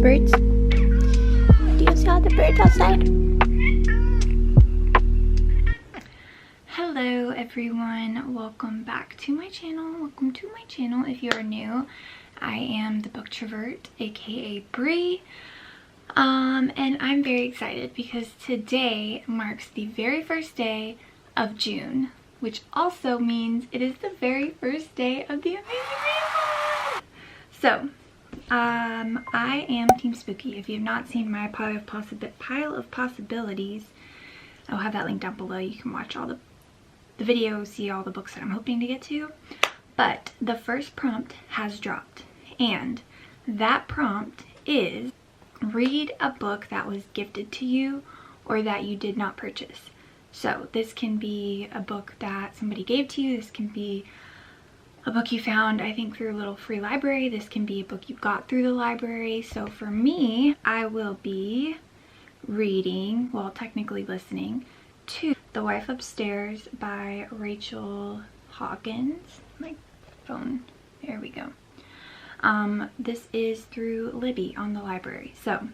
birds? Do you see all the birds outside? Hello everyone, welcome back to my channel. Welcome to my channel if you are new. I am the Booktrovert, aka Bree. And I'm very excited because today marks the very first day of June, which also means it is the very first day of the Amazing Readathon. So, I am Team Spooky. If you have not seen my pile of possibilities, I'll have that link down below. You can watch all the videos, see all the books that I'm hoping to get to. But the first prompt has dropped, and that prompt is read a book that was gifted to you or that you did not purchase. So this can be a book that somebody gave to you. This can be a book you found, I think, through a little free library. This can be a book you got through the library. So for me, I will be reading, well, technically listening to The Wife Upstairs by Rachel Hawkins. My phone, there we go. This is through Libby on the library. So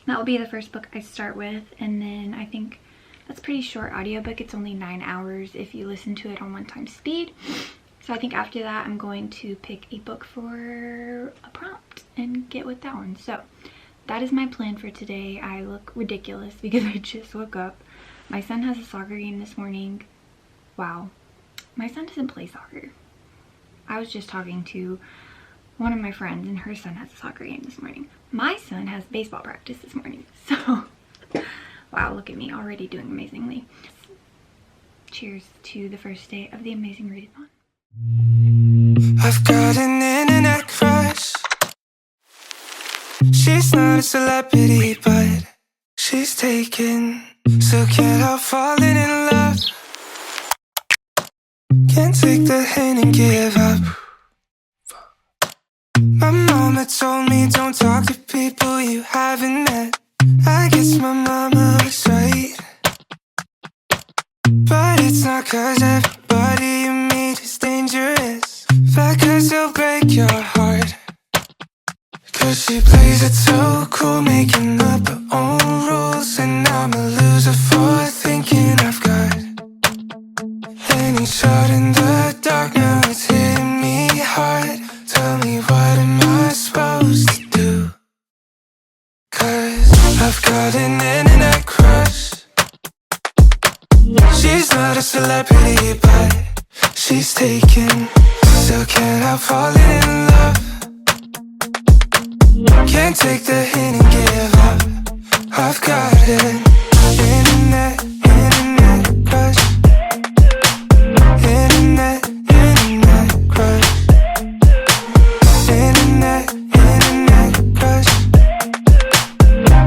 that will be the first book I start with, and then I think that's a pretty short audiobook. It's only 9 hours if you listen to it on 1x speed. So I think after that I'm going to pick a book for a prompt and get with that one. So that is my plan for today. I look ridiculous because I just woke up. My son has a soccer game this morning. Wow. My son doesn't play soccer. I was just talking to one of my friends and her son has a soccer game this morning. My son has baseball practice this morning. So, wow, look at me already doing amazingly. Cheers to the first day of the Amazing Readathon. I've got an internet crush. She's not a celebrity, but she's taken. So can't help falling in love. Can't take the hint and give up. My mama told me don't talk to people you haven't met. I guess my mama was right, but it's not 'cause everybody you meet is dangerous, but 'cause they'll break your heart. 'Cause she plays it so cool, making up her own rules, and I'm a loser for thinking I've got any shot in the dark. Now it's hitting me hard. Tell me, what am I supposed to do? 'Cause I've got an internet crush. She's not a celebrity, but she's taken. Still can't help falling in love. Can't take the hint and give up. I've got an internet crush. Internet crush. Internet crush.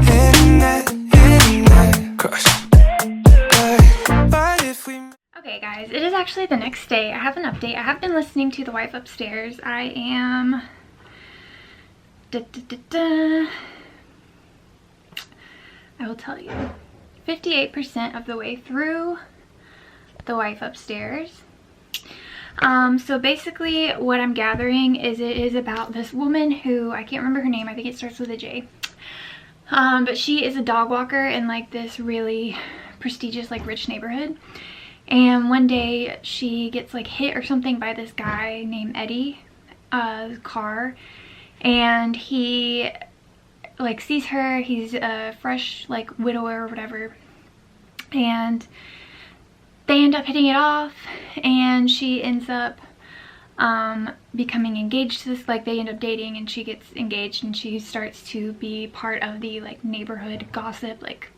Internet crush. But if we... Okay guys, it is actually the next day. I have an update. I have been listening to The Wife Upstairs. I am Da, da, da, da. I will tell you. 58% of the way through The Wife Upstairs. So basically what I'm gathering is it is about this woman who, I can't remember her name, I think it starts with a J. But she is a dog walker in like this really prestigious like rich neighborhood. And one day she gets like hit or something by this guy named Eddie, car. And he like sees her, he's a fresh like widower or whatever. And they end up hitting it off, and she ends up becoming engaged to this, like they end up dating, and she gets engaged, and she starts to be part of the like neighborhood gossip, like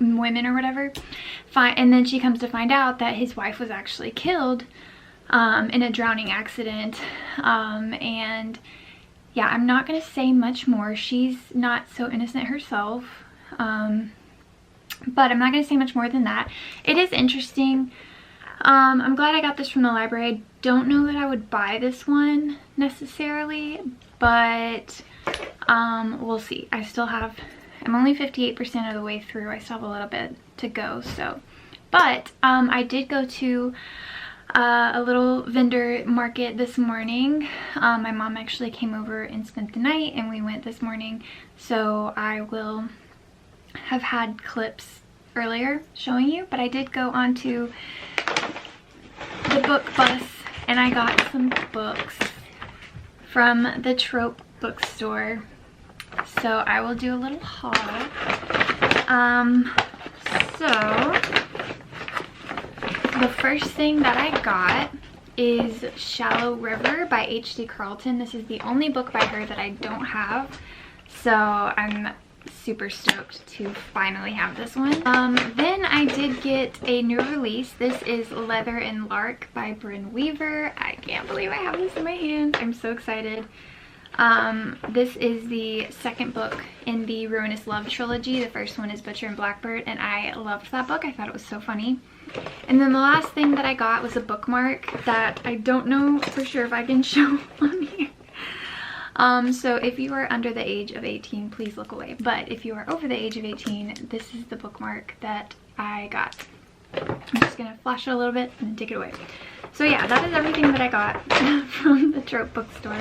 women or whatever. And then she comes to find out that his wife was actually killed in a drowning accident. And yeah, I'm not gonna say much more. She's not so innocent herself. But I'm not going to say much more than that. It is interesting. I'm glad I got this from the library. I don't know that I would buy this one necessarily, but we'll see. I'm only 58% of the way through. I still have a little bit to go, so. But I did go to a little vendor market this morning. My mom actually came over and spent the night, and we went this morning, so I will have had clips earlier showing you, but I did go onto the book bus and I got some books from the Trope bookstore, so I will do a little haul. So the first thing that I got is Shallow River by H.D. Carlton. This is the only book by her that I don't have, so I'm super stoked to finally have this one. Then I did get a new release. This is Leather and Lark by Bryn Weaver. I can't believe I have this in my hand. I'm so excited. This is the second book in the Ruinous Love trilogy. The first one is Butcher and Blackbird, and I loved that book. I thought it was so funny. And then the last thing that I got was a bookmark that I don't know for sure if I can show on here. So if you are under the age of 18, please look away. But if you are over the age of 18, this is the bookmark that I got. I'm just gonna flash it a little bit and take it away. So yeah, that is everything that I got from the Trope bookstore.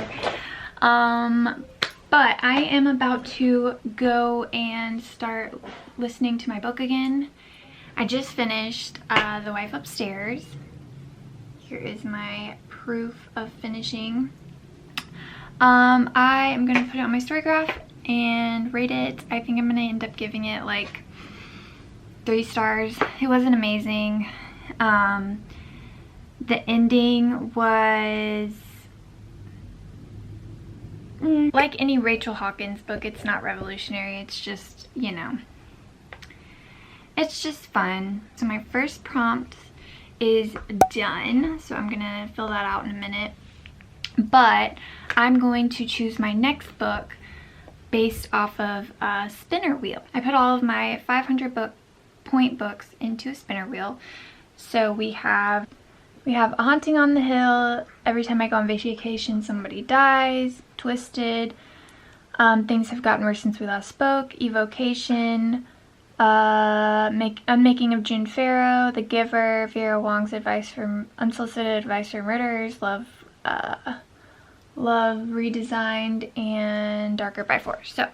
But I am about to go and start listening to my book again. I just finished The Wife Upstairs. Here is my proof of finishing. I am gonna put it on my story graph and rate it. I think I'm gonna end up giving it like 3 stars. It wasn't amazing. The ending was like any Rachel Hawkins book. It's not revolutionary. It's just, you know, it's just fun. So my first prompt is done, so I'm gonna fill that out in a minute. But I'm going to choose my next book based off of a spinner wheel. I put all of my 500 point books into a spinner wheel. So we have A Haunting on the Hill, Every Time I Go on Vacation Somebody Dies, Twisted, Things Have Gotten Worse Since We Last Spoke, Evocation, Unmaking of June Farrow, The Giver, Vera Wong's Unsolicited Advice for Murderers, Love Redesigned, and Darker by Force. So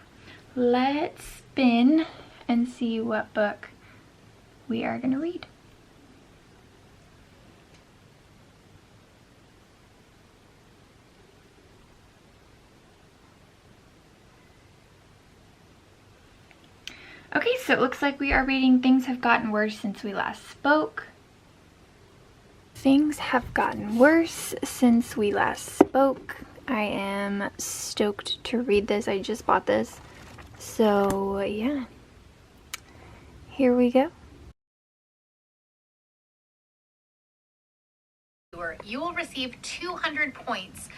let's spin and see what book we are going to read. Okay, so it looks like we are reading Things Have Gotten Worse Since We Last Spoke. Things have gotten worse since we last spoke. I am stoked to read this. I just bought this. So yeah, here we go. You will receive 200 points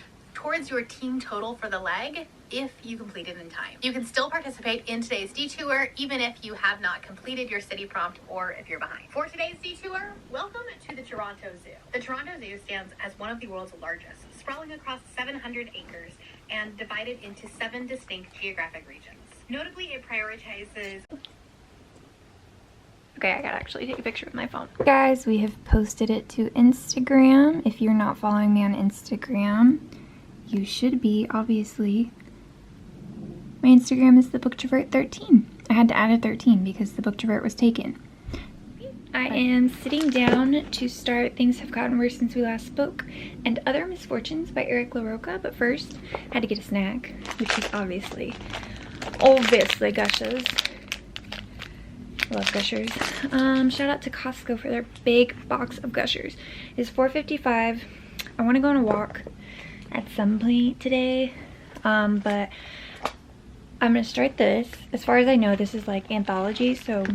towards your team total for the leg if you complete it in time. You can still participate in today's detour even if you have not completed your city prompt or if you're behind. For today's detour, welcome to the Toronto Zoo. The Toronto Zoo stands as one of the world's largest, sprawling across 700 acres and divided into 7 distinct geographic regions. Notably, it prioritizes... Okay, I gotta actually take a picture with my phone. Guys, we have posted it to Instagram. If you're not following me on Instagram, you should be, obviously. My Instagram is thebooktrovert13. I had to add a 13 because the booktrovert was taken. I am sitting down to start Things Have Gotten Worse Since We Last Spoke and Other Misfortunes by Eric LaRocca, but first I had to get a snack, which is obviously Gushers. I love Gushers. Shout out to Costco for their big box of Gushers. It's $4.55. I want to go on a walk at some point today, but I'm gonna start this. As far as I know, this is like anthology, so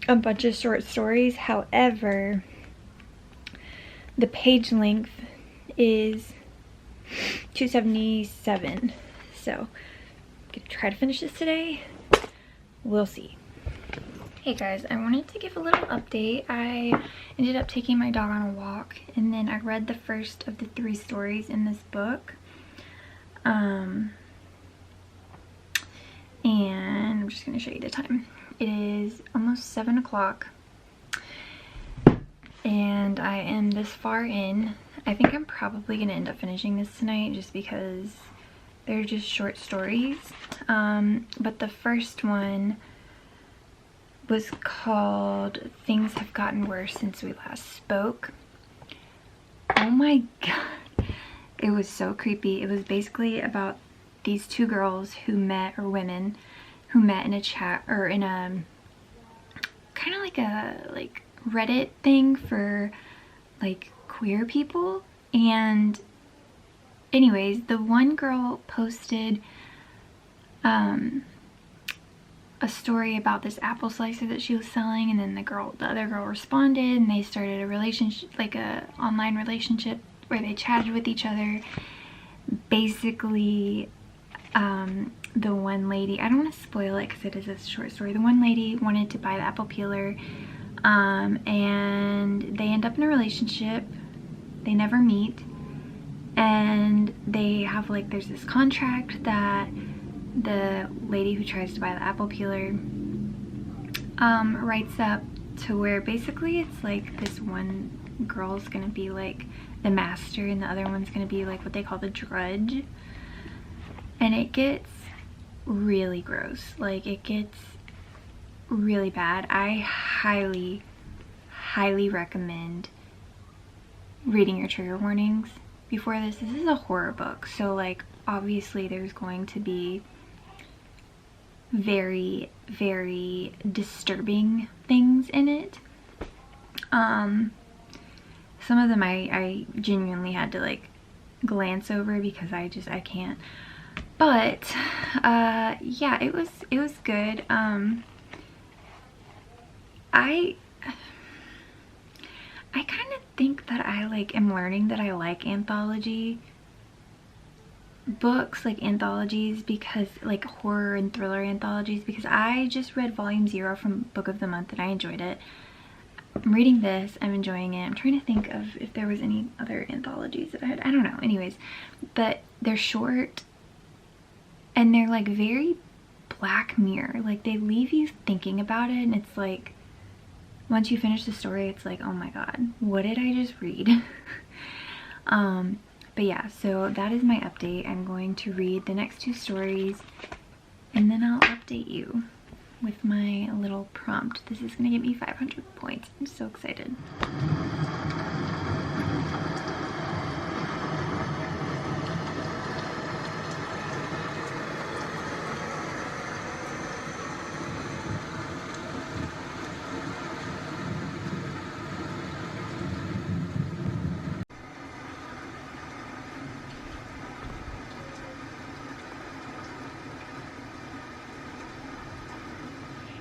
a bunch of short stories. However, the page length is 277, so I'm gonna try to finish this today. We'll see. Hey guys, I wanted to give a little update. I ended up taking my dog on a walk, and then I read the first of the 3 stories in this book. And I'm just gonna show you the time. It is almost 7 o'clock, and I am this far in. I think I'm probably gonna end up finishing this tonight just because they're just short stories. But the first one was called Things Have Gotten Worse Since We Last Spoke. Oh my god, it was so creepy. It was basically about these 2 girls who met, or women who met in a chat, or in a kind of like a Reddit thing for like queer people. And anyways, the one girl posted a story about this apple slicer that she was selling, and then the other girl responded, and they started a relationship, like a online relationship where they chatted with each other. Basically, the one lady, I don't want to spoil it because it is a short story, the one lady wanted to buy the apple peeler, and they end up in a relationship. They never meet, and they have like, there's this contract that the lady who tries to buy the apple peeler writes up, to where basically it's like this one girl's gonna be like the master and the other one's gonna be like what they call the drudge. And it gets really gross. Like, it gets really bad. I highly recommend reading your trigger warnings before this. This is a horror book, so like obviously there's going to be very disturbing things in it. Some of them I genuinely had to like glance over because I can't. But yeah, it was good. I kind of think that I am learning that I like anthology books, like anthologies, because like horror and thriller anthologies, because I just read volume 0 from Book of the Month and I enjoyed it. I'm reading this, I'm enjoying it. I'm trying to think of if there was any other anthologies that I don't know. Anyways, but they're short and they're like very Black Mirror. Like, they leave you thinking about it, and it's like once you finish the story, it's like, oh my god, what did I just read? But yeah, so that is my update. I'm going to read the next 2 stories and then I'll update you with my little prompt. This is gonna get me 500 points. I'm so excited.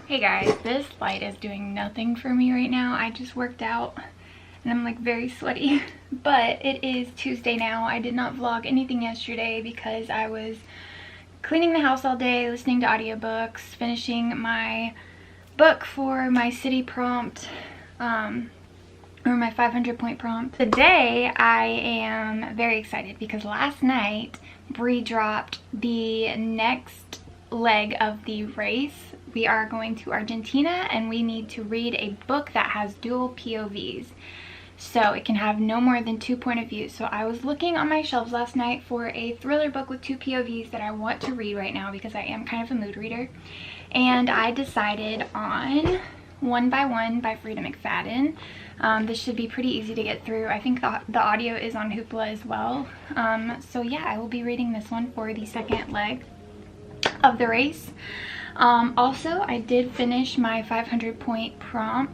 Hey guys, this light is doing nothing for me right now. I just worked out and I'm like very sweaty. But it is Tuesday now. I did not vlog anything yesterday because I was cleaning the house all day, listening to audiobooks, finishing my book for my city prompt, or my 500 point prompt. Today I am very excited because last night Bree dropped the next leg of the race. We are going to Argentina and we need to read a book that has dual POVs. So it can have no more than 2 point of views. So I was looking on my shelves last night for a thriller book with 2 POVs that I want to read right now because I am kind of a mood reader. And I decided on One by One by Frida McFadden. This should be pretty easy to get through. I think the audio is on Hoopla as well. So yeah, I will be reading this one for the second leg of the race. Also, I did finish my 500 point prompt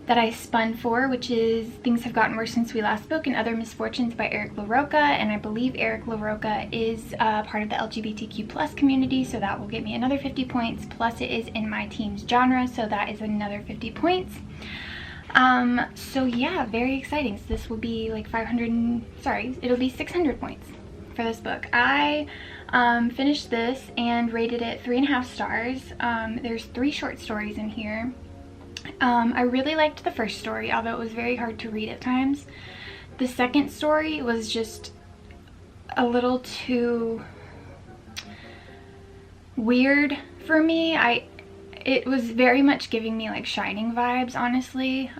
that I spun for, which is Things Have Gotten Worse Since We Last Spoke and Other Misfortunes by Eric LaRocca. And I believe Eric LaRocca is part of the LGBTQ plus community, so that will get me another 50 points, plus it is in my team's genre, so that is another 50 points. So yeah, very exciting. So this will be like it'll be 600 points for this book. I finished this and rated it 3.5 stars. There's 3 short stories in here. I really liked the first story, although it was very hard to read at times. The second story was just a little too weird for me. It was very much giving me like Shining vibes, honestly.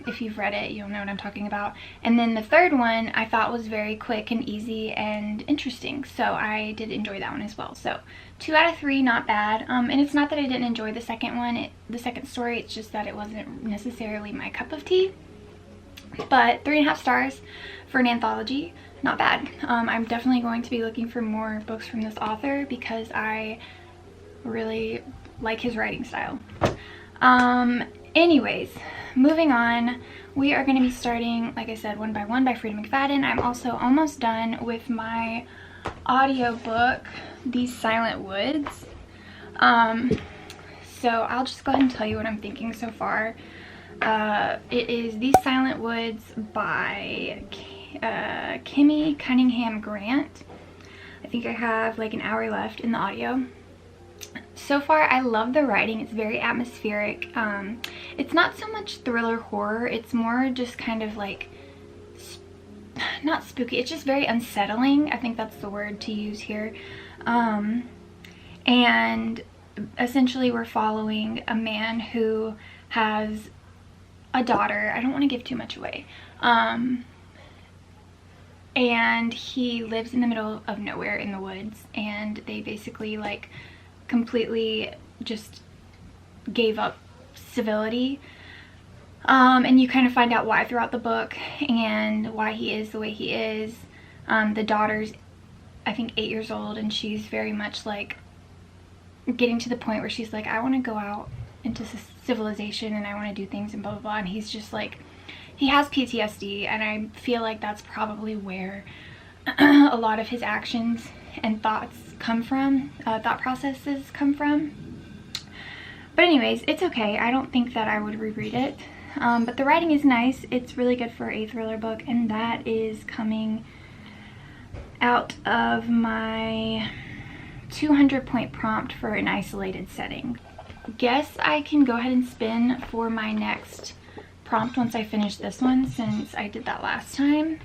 If you've read it, you'll know what I'm talking about. And then the third one I thought was very quick and easy and interesting, so I did enjoy that one as well. So 2 out of 3, not bad. And it's not that I didn't enjoy the second one, the second story, it's just that it wasn't necessarily my cup of tea. But 3.5 stars for an anthology, not bad. I'm definitely going to be looking for more books from this author because I really like his writing style. Anyways, moving on, we are going to be starting, like I said, One by One by Frida McFadden. I'm also almost done with my audiobook, These Silent Woods. So I'll just go ahead and tell you what I'm thinking so far. It is These Silent Woods by Kimmy Cunningham Grant. I think I have like an hour left in the audio. So far, I love the writing. It's very atmospheric. It's not so much thriller horror. It's more just kind of like, not spooky. It's just very unsettling. I think that's the word to use here. And essentially we're following a man who has a daughter. I don't want to give too much away. And he lives in the middle of nowhere in the woods, and they basically like completely just gave up civility, and you kind of find out why throughout the book and why he is the way he is. The daughter's, I think, 8 years old, and she's very much like getting to the point where she's like, I want to go out into civilization and I want to do things and blah blah blah, and he's just like, he has PTSD, and I feel like that's probably where a lot of his actions and thoughts come from, thought processes come from. But anyways, it's okay. I don't think that I would reread it. But the writing is nice. It's really good for a thriller book, and that is coming out of my 200 point prompt for an isolated setting. Guess I can go ahead and spin for my next prompt once I finish this one, since I did that last time.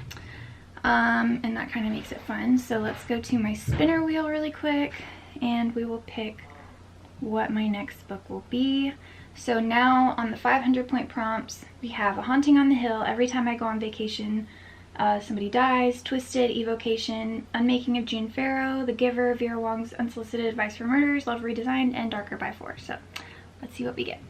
And that kind of makes it fun. So let's go to my spinner wheel really quick and we will pick what my next book will be. So now on the 500 point prompts, we have A Haunting on the Hill, Every Time I Go on Vacation, Somebody Dies, Twisted, Evocation, Unmaking of June Farrow, The Giver, Vera Wong's Unsolicited Advice for Murders, Love Redesigned, and Darker by Four. So let's see what we get.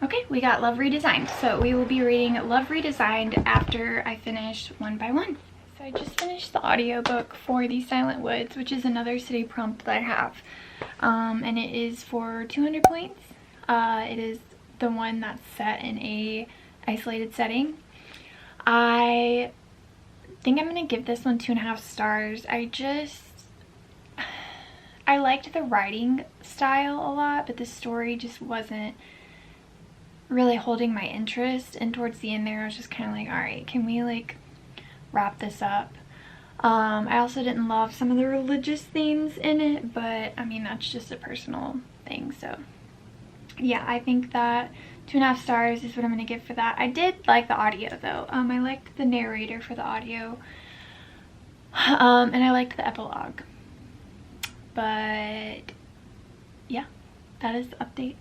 Okay, we got Love Redesigned. So we will be reading Love Redesigned after I finish One by One. So I just finished the audiobook for These Silent Woods, which is another city prompt that I have. And it is for 200 points. It is the one that's set in a isolated setting. I think I'm gonna give this one 2.5 stars. I liked the writing style a lot, but the story just wasn't really holding my interest, and towards the end there I was just kind of like, all right, can we like wrap this up? I also didn't love some of the religious themes in it, but I mean, that's just a personal thing. So yeah, I think that 2.5 stars is what I'm gonna give for that. I did like the audio though. I liked the narrator for the audio, and I liked the epilogue. But yeah, that is the update.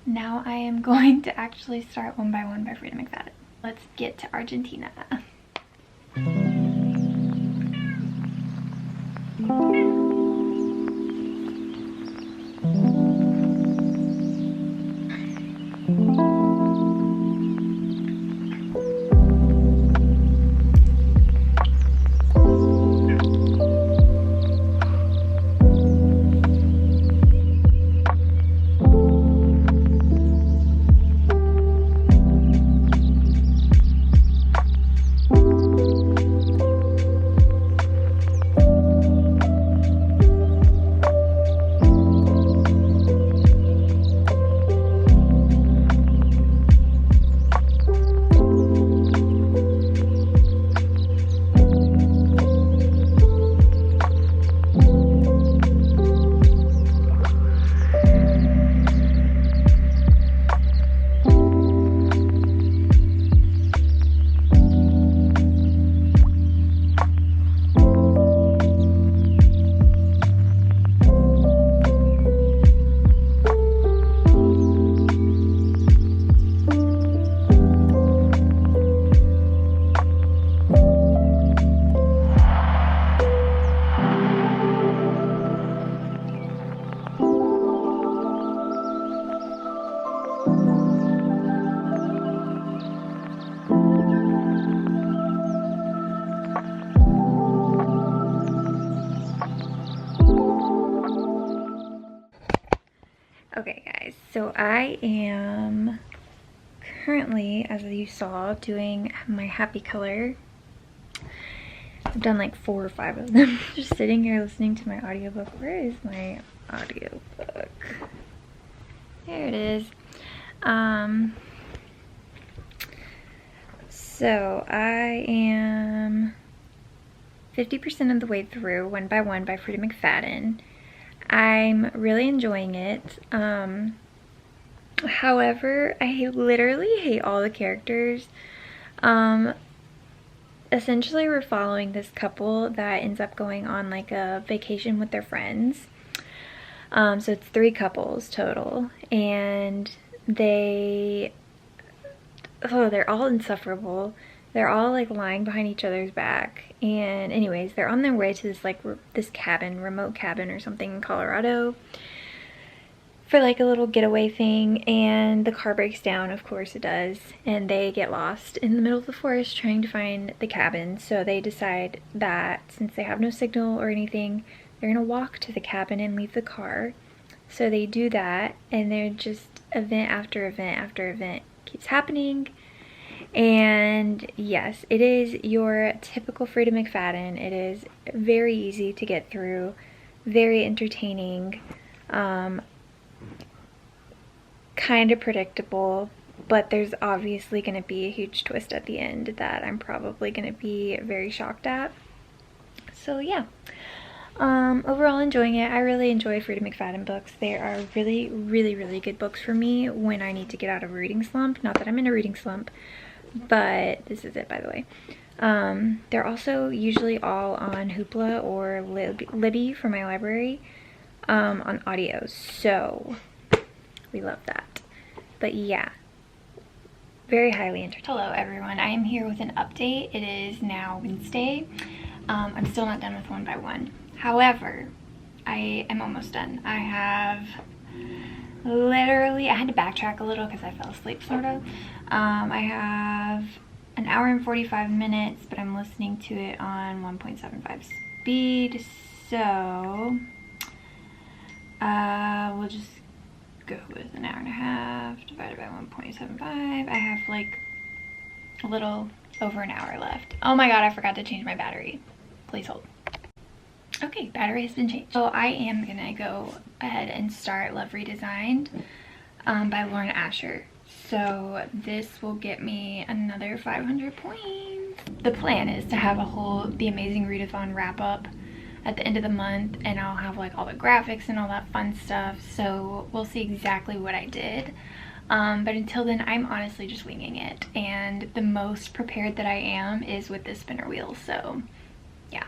Now I am going to actually start One by One by Frida McFadden. Let's get to Argentina. Okay guys, so I am currently, as you saw, doing my happy color. I've done like 4 or 5 of them. Just sitting here listening to my audiobook. Where is my audiobook? There it is. So I am 50% of the way through One by One by Frida McFadden. I'm really enjoying it. However, I literally hate all the characters. Essentially we're following this couple that ends up going on like a vacation with their friends. So it's 3 couples total, and they're all insufferable. They're all like lying behind each other's back, and anyways, they're on their way to this like this cabin, remote cabin or something in Colorado for like a little getaway thing, and the car breaks down, of course it does, and they get lost in the middle of the forest trying to find the cabin. So they decide that since they have no signal or anything, they're gonna walk to the cabin and leave the car. So they do that, and they're just event after event after event keeps happening. And yes, it is your typical Frida McFadden. It is very easy to get through, very entertaining, kind of predictable, but there's obviously going to be a huge twist at the end that I'm probably going to be very shocked at. So yeah, overall enjoying it. I really enjoy Frida McFadden books. They are really, really, really good books for me when I need to get out of a reading slump. Not that I'm in a reading slump, but this is it, by the way. They're also usually all on Hoopla or Libby for my library, on audio, so we love that. But yeah, very highly entertaining. Hello everyone, I am here with an update. It is now Wednesday. I'm still not done with One by One. However, I am almost done. I have literally, I had to backtrack a little because I fell asleep sort of. I have an hour and 45 minutes, but I'm listening to it on 1.75 speed, so we'll just go with an hour and a half divided by 1.75. I have like a little over an hour left. Oh my god, I forgot to change my battery. Please hold. Okay, battery has been changed. So I am gonna go ahead and start Love Redesigned by Lauren Asher. So this will get me another 500 points. The plan is to have a whole The Amazing Readathon wrap up at the end of the month, and I'll have like all the graphics and all that fun stuff. So we'll see exactly what I did. But until then, I'm honestly just winging it. And the most prepared that I am is with this spinner wheel. So yeah.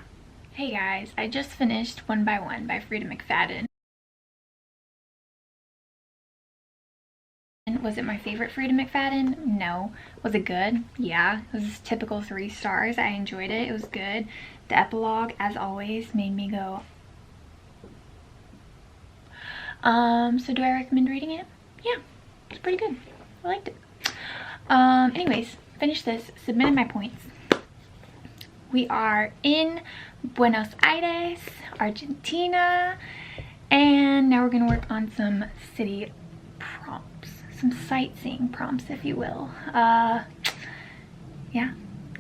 Hey guys, I just finished One by One by Frida McFadden. Was it my favorite Frida McFadden? No. Was it good? Yeah. It was typical 3 stars. I enjoyed it. It was good. The epilogue, as always, made me go. So do I recommend reading it? Yeah. It's pretty good. I liked it. Anyways, finished this, submitted my points. We are in Buenos Aires, Argentina, and now we're gonna work on some city prompts, some sightseeing prompts, if you will. Yeah,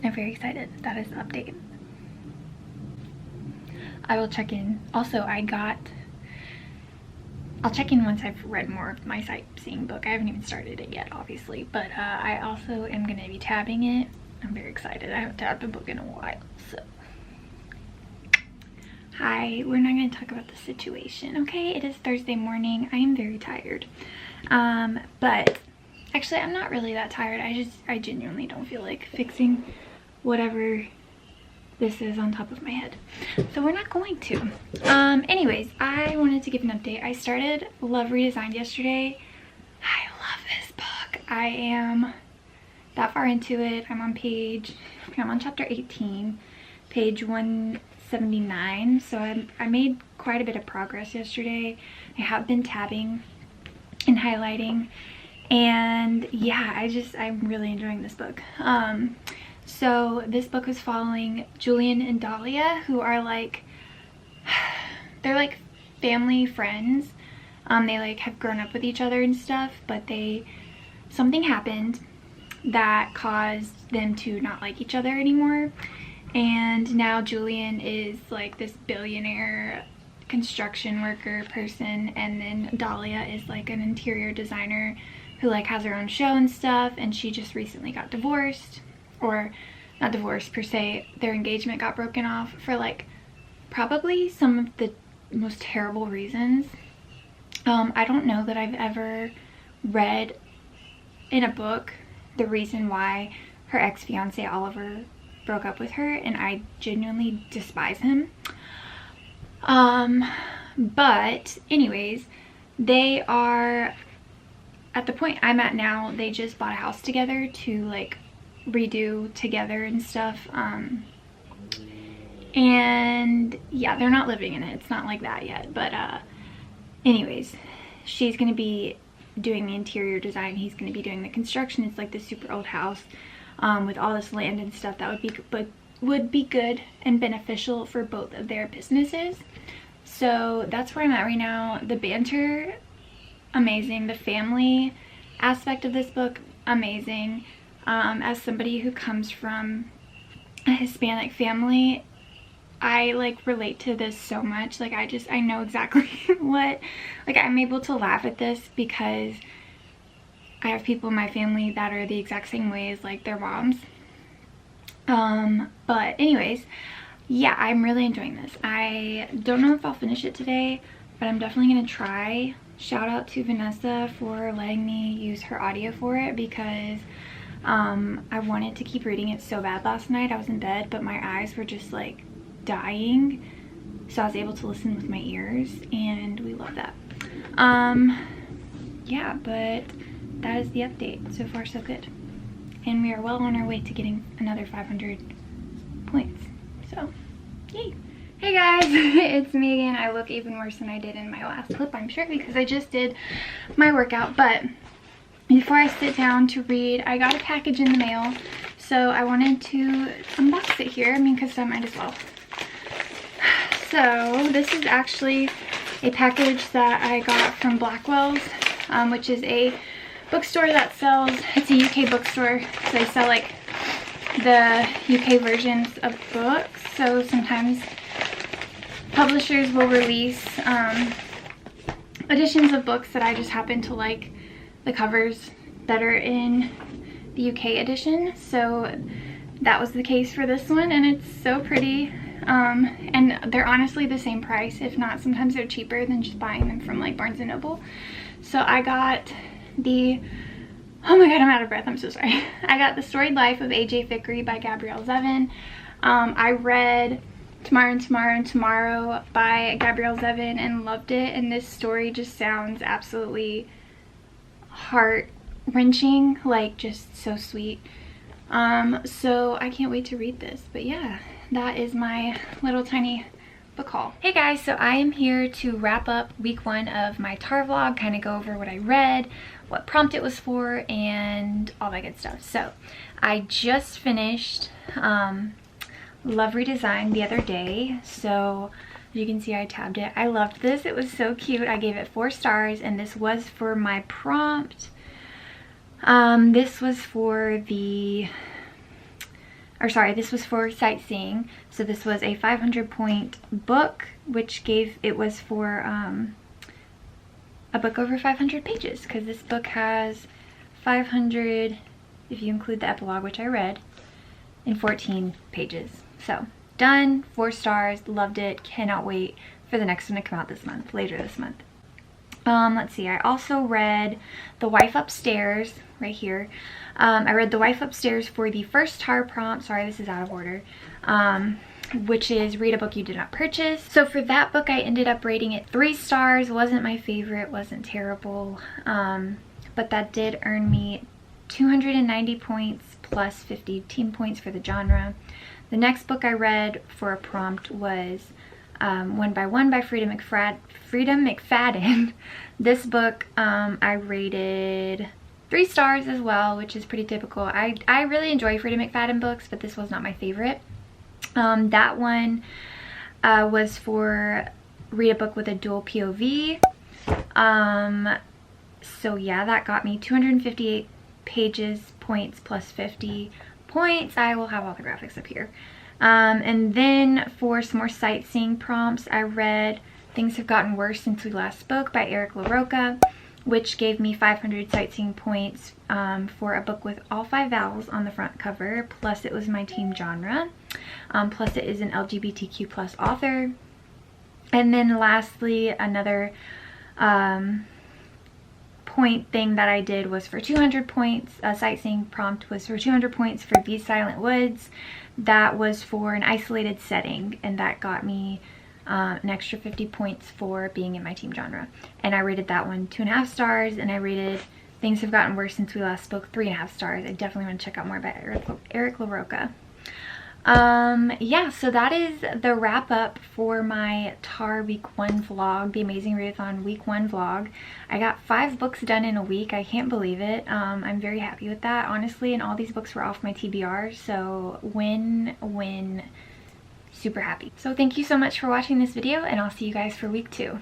I'm very excited. That is the update. I will check in. Also, I'll check in once I've read more of my sightseeing book. I haven't even started it yet, obviously, but I also am going to be tabbing it. I'm very excited. I haven't tabbed a book in a while, so. Hi, we're not going to talk about the situation, okay? It is Thursday morning. I am very tired. But actually, I'm not really that tired. I genuinely don't feel like fixing whatever this is on top of my head, so we're not going to. Anyways, I wanted to give an update. I started Love Redesigned yesterday. I love this book. I am that far into it. I'm on chapter 18, page 179. So I made quite a bit of progress yesterday. I have been tabbing and highlighting, and yeah, I'm really enjoying this book. So this book was following Julian and Dahlia, who are like, they're like family friends. They like have grown up with each other and stuff, but something happened that caused them to not like each other anymore. And now Julian is like this billionaire construction worker person, and then Dahlia is like an interior designer who like has her own show and stuff, and she just recently got divorced. Or not divorced per se, their engagement got broken off for like probably some of the most terrible reasons. I don't know that I've ever read in a book the reason why her ex-fiance Oliver broke up with her, and I genuinely despise him. But anyways, they are at the point I'm at now. They just bought a house together to like redo together and stuff, and yeah, they're not living in it. It's not like that yet, but anyways, she's gonna be doing the interior design, he's gonna be doing the construction. It's like this super old house with all this land and stuff that would be good and beneficial for both of their businesses. So that's where I'm at right now. The banter, amazing. The family aspect of this book, amazing. As somebody who comes from a Hispanic family, I like relate to this so much. Like I know exactly what, like I'm able to laugh at this because I have people in my family that are the exact same way as like their moms. But anyways, yeah, I'm really enjoying this. I don't know if I'll finish it today, but I'm definitely gonna try. Shout out to Vanessa for letting me use her audio for it, because I wanted to keep reading it so bad last night. I was in bed, but my eyes were just like dying, so I was able to listen with my ears, and we love that. Yeah, but that is the update. So far so good, and we are well on our way to getting another 500 points, so yay. Hey guys, it's me again. I look even worse than I did in my last clip, I'm sure, because I just did my workout. But before I sit down to read, I got a package in the mail, so I wanted to unbox it here. I mean, because I might as well. So this is actually a package that I got from Blackwell's which is a bookstore that sells, it's a UK bookstore, so they sell like the UK versions of books. So sometimes publishers will release editions of books that I just happen to like the covers that are in the UK edition. So that was the case for this one, and it's so pretty. And they're honestly the same price, if not sometimes they're cheaper than just buying them from like Barnes & Noble. So I got the, oh my god, I'm out of breath, I'm so sorry. I got The Storied Life of A.J. Thickery by Gabrielle Zevin. I read Tomorrow and Tomorrow and Tomorrow by Gabrielle Zevin and loved it, and this story just sounds absolutely heart-wrenching, like just so sweet. So I can't wait to read this. But yeah, that is my little tiny book haul. Hey guys, so I am here to wrap up week 1 of my TAR vlog, kind of go over what I read, what prompt it was for, and all that good stuff. So I just finished Love Redesign the other day. So as you can see, I tabbed it. I loved this. It was so cute. I gave it 4 stars, and this was for my prompt. This was for the, or sorry, this was for sightseeing. So this was a 500-point book, which it was for a book over 500 pages, because this book has 500, if you include the epilogue, which I read, in 14 pages. So done, 4 stars, loved it, cannot wait for the next one to come out this month, later this month. Let's see, I also read The Wife Upstairs, right here. I read The Wife Upstairs for the first TAR prompt, sorry this is out of order, which is read a book you did not purchase. So for that book I ended up rating it 3 stars, wasn't my favorite, wasn't terrible, but that did earn me 290 points plus 50 team points for the genre. The next book I read for a prompt was One by One by Frida McFadden. This book I rated 3 stars as well, which is pretty typical. I really enjoy Frida McFadden books, but this was not my favorite. That one was for read a book with a dual POV. So yeah, that got me 258 pages points plus 50 points. I will have all the graphics up here. And then for some more sightseeing prompts, I read Things Have Gotten Worse Since We Last Spoke by Eric LaRocca, which gave me 500 sightseeing points for a book with all 5 vowels on the front cover, plus it was my team genre, plus it is an LGBTQ plus author. And then lastly, another point thing that I did was for 200 points, a sightseeing prompt was for 200 points for These Silent Woods. That was for an isolated setting, and that got me an extra 50 points for being in my team genre. And I rated that one 2.5 stars, and I rated Things Have Gotten Worse Since We Last Spoke 3.5 stars. I definitely want to check out more about Eric LaRocca. Yeah, so that is the wrap up for my TAR week 1 vlog, the Amazing Readathon week 1 vlog. I got 5 books done in a week. I can't believe it. I'm very happy with that, honestly, and all these books were off my TBR, so win, super happy. So thank you so much for watching this video, and I'll see you guys for week 2.